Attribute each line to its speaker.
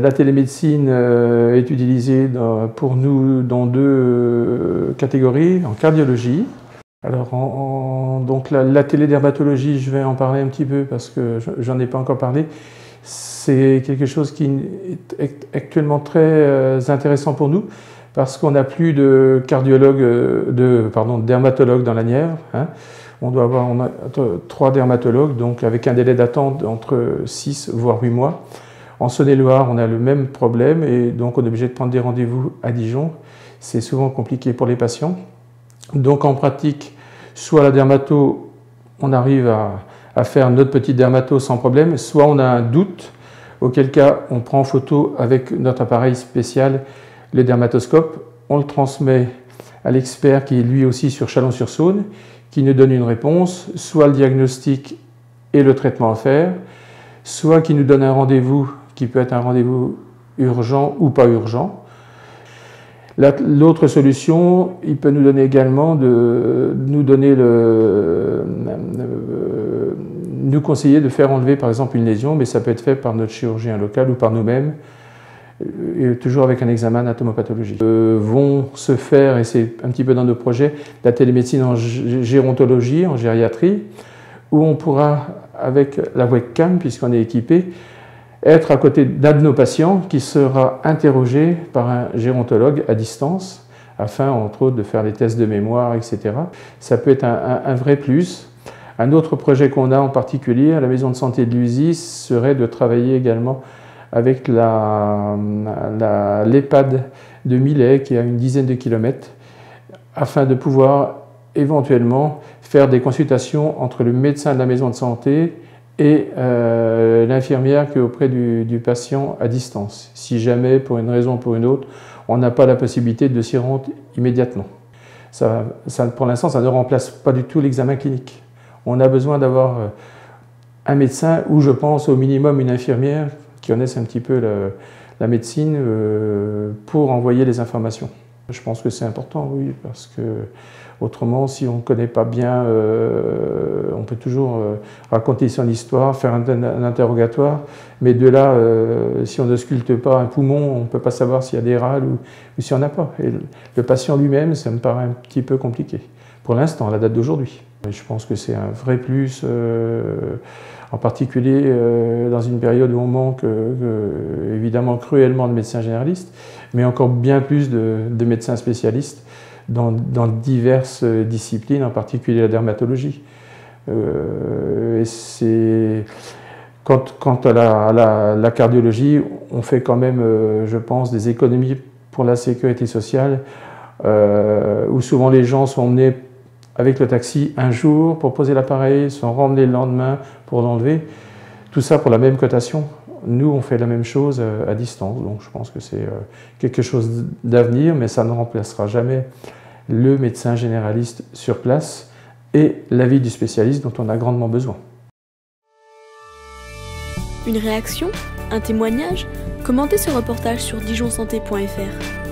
Speaker 1: La télémédecine est utilisée pour nous dans deux catégories, en cardiologie. Alors, donc la télédermatologie, je vais en parler un petit peu parce que j'en ai pas encore parlé. C'est quelque chose qui est actuellement très intéressant pour nous parce qu'on n'a plus de dermatologues dans la Nièvre. Hein. On a 3 dermatologues, donc avec un délai d'attente entre 6 voire 8 mois. En Saône-et-Loire, on a le même problème et donc on est obligé de prendre des rendez-vous à Dijon. C'est souvent compliqué pour les patients. Donc en pratique, soit la dermato, on arrive à faire notre petite dermato sans problème, soit on a un doute, auquel cas on prend en photo avec notre appareil spécial, le dermatoscope, on le transmet à l'expert qui est lui aussi sur Chalon-sur-Saône, qui nous donne une réponse, soit le diagnostic et le traitement à faire, soit qui nous donne un rendez-vous qui peut être un rendez-vous urgent ou pas urgent. L'autre solution, il peut nous donner également nous conseiller de faire enlever par exemple une lésion, mais ça peut être fait par notre chirurgien local ou par nous-mêmes, et toujours avec un examen d'anatomopathologie. Vont se faire, et c'est un petit peu dans nos projets, la télémédecine en gérontologie, en gériatrie, où on pourra, avec la webcam, puisqu'on est équipé, être à côté d'un de nos patients qui sera interrogé par un gérontologue à distance, afin, entre autres, de faire les tests de mémoire, etc. Ça peut être un vrai plus. Un autre projet qu'on a en particulier à la maison de santé de l'USI serait de travailler également avec l'EHPAD de Millet, qui a une dizaine de kilomètres, afin de pouvoir éventuellement faire des consultations entre le médecin de la maison de santé et l'infirmière qui est auprès du patient à distance, si jamais, pour une raison ou pour une autre, on n'a pas la possibilité de s'y rendre immédiatement. Pour l'instant, ça ne remplace pas du tout l'examen clinique. On a besoin d'avoir un médecin ou, je pense, au minimum une infirmière qui connaissent un petit peu la médecine pour envoyer les informations. Je pense que c'est important, oui, parce que autrement, si on ne connaît pas bien, on peut toujours raconter son histoire, faire un interrogatoire, mais de là, si on ne sculpte pas un poumon, on ne peut pas savoir s'il y a des râles ou s'il n'y en a pas. Et le patient lui-même, ça me paraît un petit peu compliqué, pour l'instant, à la date d'aujourd'hui. Je pense que c'est un vrai plus, en particulier dans une période où on manque évidemment cruellement de médecins généralistes, mais encore bien plus de médecins spécialistes dans diverses disciplines, en particulier la dermatologie. Quant à la cardiologie, on fait quand même, je pense, des économies pour la sécurité sociale, où souvent les gens sont emmenés avec le taxi un jour pour poser l'appareil, sont ramenés le lendemain pour l'enlever. Tout ça pour la même cotation. Nous, on fait la même chose à distance. Donc je pense que c'est quelque chose d'avenir, mais ça ne remplacera jamais le médecin généraliste sur place et l'avis du spécialiste dont on a grandement besoin.
Speaker 2: Une réaction? Un témoignage? Commentez ce reportage sur dijonsanté.fr.